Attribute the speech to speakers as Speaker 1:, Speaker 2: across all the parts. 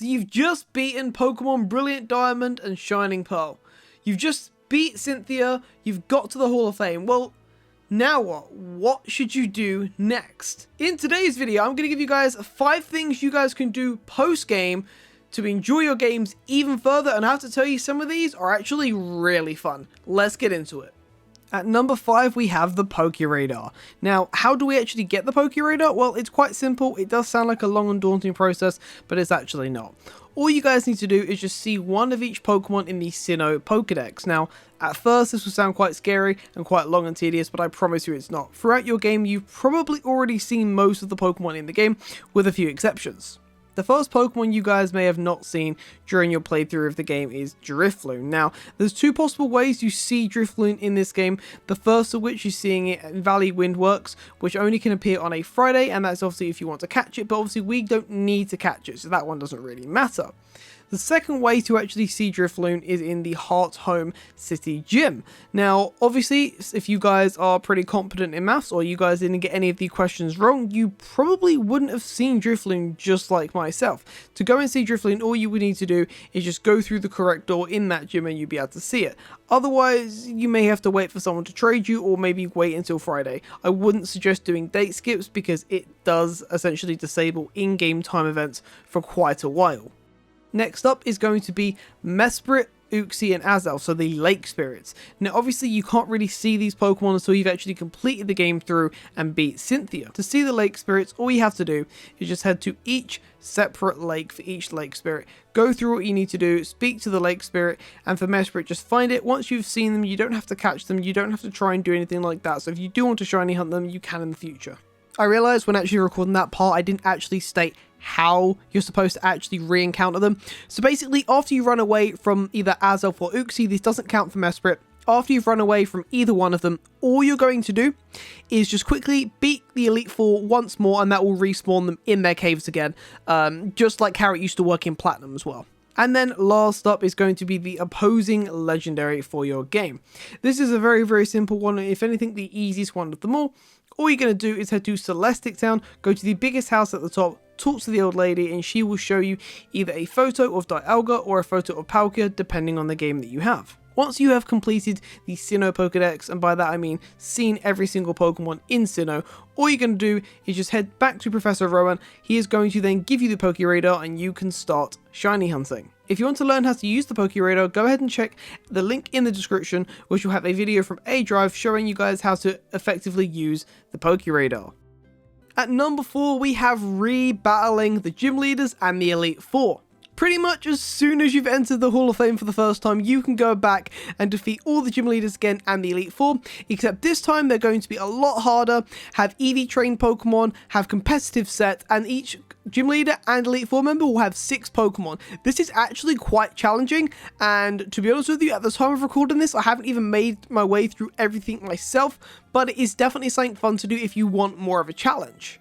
Speaker 1: You've just beaten Pokemon Brilliant Diamond and Shining Pearl. You've just beat Cynthia, you've got to the Hall of Fame. Well, now what? What should you do next? In today's video, I'm going to give you guys 5 things you guys can do post-game to enjoy your games even further, and I have to tell you, some of these are actually really fun. Let's get into it. At number 5, we have the PokeRadar. Now, how do we actually get the PokeRadar? Well, it's quite simple. It does sound like a long and daunting process, but it's actually not. All you guys need to do is just see one of each Pokemon in the Sinnoh Pokedex. Now, at first this will sound quite scary and quite long and tedious, but I promise you it's not. Throughout your game, you've probably already seen most of the Pokemon in the game, with a few exceptions. The first Pokemon you guys may have not seen during your playthrough of the game is Drifloon. Now, there's 2 possible ways you see Drifloon in this game. The first of which is seeing it in Valley Windworks, which only can appear on a Friday, and that's obviously if you want to catch it, but obviously we don't need to catch it, so that one doesn't really matter. The second way to actually see Drifloon is in the Hearthome City Gym. Now, obviously, if you guys are pretty competent in maths, or you guys didn't get any of the questions wrong, you probably wouldn't have seen Drifloon just like myself. To go and see Drifloon, all you would need to do is just go through the correct door in that gym and you'll be able to see it. Otherwise, you may have to wait for someone to trade you, or maybe wait until Friday. I wouldn't suggest doing date skips because it does essentially disable in-game time events for quite a while. Next up is going to be Mesprit, Uxie and Azelf, so the Lake Spirits. Now obviously you can't really see these Pokemon until you've actually completed the game through and beat Cynthia. To see the Lake Spirits, all you have to do is just head to each separate lake for each Lake Spirit. Go through what you need to do, speak to the Lake Spirit, and for Mesprit, just find it. Once you've seen them, you don't have to catch them, you don't have to try and do anything like that, so if you do want to shiny hunt them, you can in the future. I realised when actually recording that part, I didn't actually state how you're supposed to actually re-encounter them. So basically, after you run away from either Azelf or Uxie, this doesn't count for Mesprit. After you've run away from either one of them, all you're going to do is just quickly beat the Elite Four once more, and that will respawn them in their caves again, just like how it used to work in Platinum as well. And then last up is going to be the opposing legendary for your game. This is a very, very simple one, if anything the easiest one of them all. All you're going to do is head to Celestic Town, go to the biggest house at the top, talk to the old lady, and she will show you either a photo of Dialga or a photo of Palkia, depending on the game that you have. Once you have completed the Sinnoh Pokedex, and by that I mean seen every single Pokemon in Sinnoh, all you're going to do is just head back to Professor Rowan. He is going to then give you the PokeRadar and you can start shiny hunting. If you want to learn how to use the PokeRadar, go ahead and check the link in the description, which will have a video from A-Drive showing you guys how to effectively use the PokeRadar. At number 4, we have re-battling the gym leaders and the Elite Four. Pretty much as soon as you've entered the Hall of Fame for the first time, you can go back and defeat all the gym leaders again and the Elite Four, except this time they're going to be a lot harder, have EV trained Pokemon, have competitive sets, and each gym leader and Elite Four member will have 6 Pokemon. This is actually quite challenging, and to be honest with you, at the time of recording this, I haven't even made my way through everything myself, but it is definitely something fun to do if you want more of a challenge.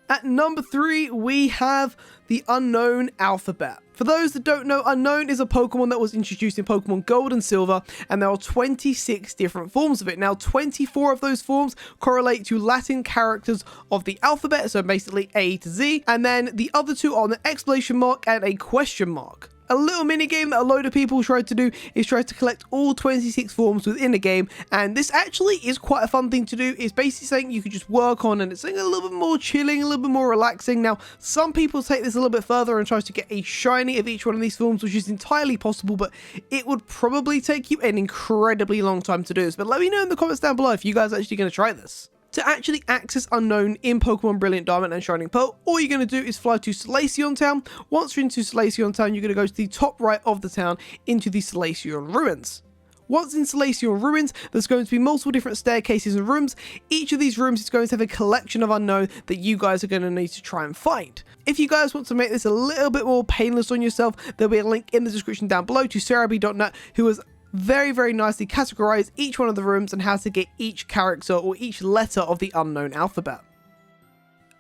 Speaker 1: At number 3, we have the Unknown Alphabet. For those that don't know, Unknown is a Pokemon that was introduced in Pokemon Gold and Silver, and there are 26 different forms of it. Now, 24 of those forms correlate to Latin characters of the alphabet, so basically A to Z, and then the other 2 are an exclamation mark and a question mark. A little mini game that a load of people tried to do is try to collect all 26 forms within a game, and this actually is quite a fun thing to do. It's basically something you can just work on, and it's something a little bit more chilling, a little bit more relaxing. Now, some people take this a little bit further and try to get a shiny of each one of these forms, which is entirely possible, but it would probably take you an incredibly long time to do this. But let me know in the comments down below if you guys are actually going to try this. To actually access Unknown in Pokemon Brilliant Diamond and Shining Pearl, all you're going to do is fly to Solaceon Town. Once you're into Solaceon Town, you're going to go to the top right of the town into the Solaceon Ruins. Once in Solaceon Ruins, there's going to be multiple different staircases and rooms. Each of these rooms is going to have a collection of Unknown that you guys are going to need to try and find. If you guys want to make this a little bit more painless on yourself, there'll be a link in the description down below to Sarabi.net, who has very, very nicely categorize each one of the rooms and how to get each character or each letter of the Unknown Alphabet.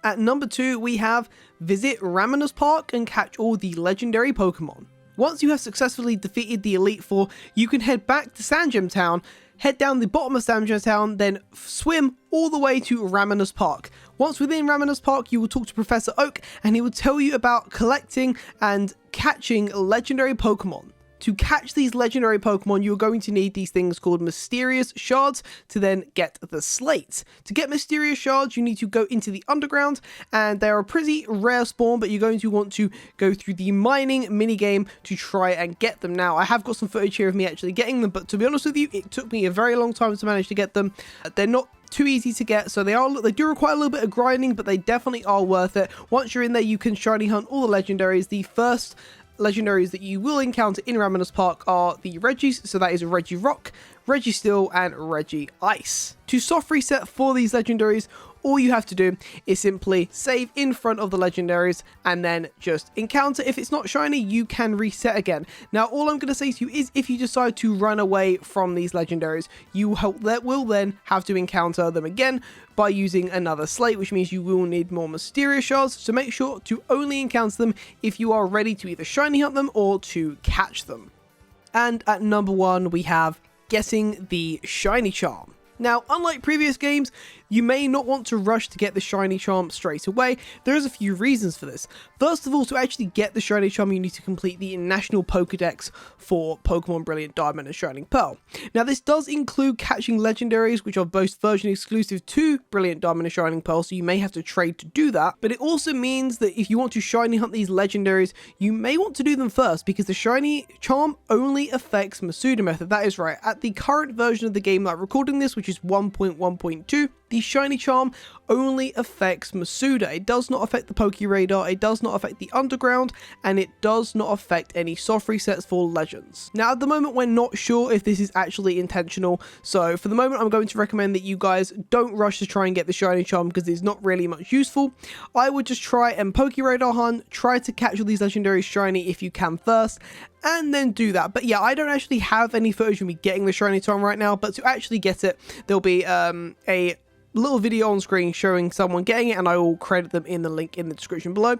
Speaker 1: At number 2, we have visit Ramanas Park and catch all the legendary Pokemon. Once you have successfully defeated the Elite Four, you can head back to Sandgem Town, head down the bottom of Sandgem Town, then swim all the way to Ramanas Park. Once within Ravenous Park, you will talk to Professor Oak and he will tell you about collecting and catching legendary Pokemon. To catch these legendary Pokemon, you're going to need these things called Mysterious Shards to then get the slates. To get Mysterious Shards, you need to go into the underground, and they're a pretty rare spawn, but you're going to want to go through the mining minigame to try and get them. Now, I have got some footage here of me actually getting them, but to be honest with you, it took me a very long time to manage to get them. They're not too easy to get, so they do require a little bit of grinding, but they definitely are worth it. Once you're in there, you can shiny hunt all the legendaries. The first legendaries that you will encounter in Ravenous Park are the Regis, so that is Regirock, Registeel, and Regice. To soft reset for these legendaries, all you have to do is simply save in front of the legendaries and then just encounter. If it's not shiny, you can reset again. Now, all I'm going to say to you is if you decide to run away from these legendaries, you will then have to encounter them again by using another slate, which means you will need more Mysterious Shards. So make sure to only encounter them if you are ready to either shiny hunt them or to catch them. And at number 1, we have getting the Shiny Charm. Now, unlike previous games, you may not want to rush to get the Shiny Charm straight away. There is a few reasons for this. First of all, to actually get the Shiny Charm, you need to complete the National Pokedex for Pokemon Brilliant Diamond and Shining Pearl. Now, this does include catching legendaries, which are both version exclusive to Brilliant Diamond and Shining Pearl, so you may have to trade to do that. But it also means that if you want to shiny hunt these legendaries, you may want to do them first, because the Shiny Charm only affects Masuda Method. That is right. At the current version of the game that I'm recording this, which is 1.1.2, the Shiny Charm only affects Masuda. It does not affect the Poke Radar, it does not affect the Underground, and it does not affect any soft resets for Legends. Now, at the moment, we're not sure if this is actually intentional, so for the moment, I'm going to recommend that you guys don't rush to try and get the Shiny Charm because it's not really much useful. I would just try and Poke Radar hunt, try to catch all these legendaries shiny if you can first, and then do that. But yeah, I don't actually have any footage of me getting the Shiny Charm right now, but to actually get it, there'll be a little video on screen showing someone getting it, and I will credit them in the link in the description below.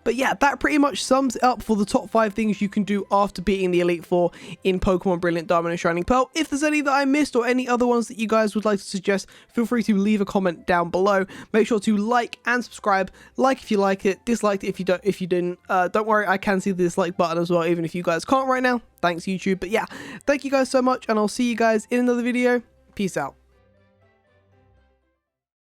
Speaker 1: But yeah, that pretty much sums it up for the top 5 things you can do after beating the Elite Four in Pokemon Brilliant Diamond and Shining Pearl. If there's any that I missed or any other ones that you guys would like to suggest, feel free to leave a comment down below. Make sure to like and subscribe. Like if you like it, dislike it if you didn't. Don't worry, I can see the dislike button as well, even if you guys can't right now. Thanks, YouTube. But yeah, thank you guys so much, and I'll see you guys in another video. Peace out.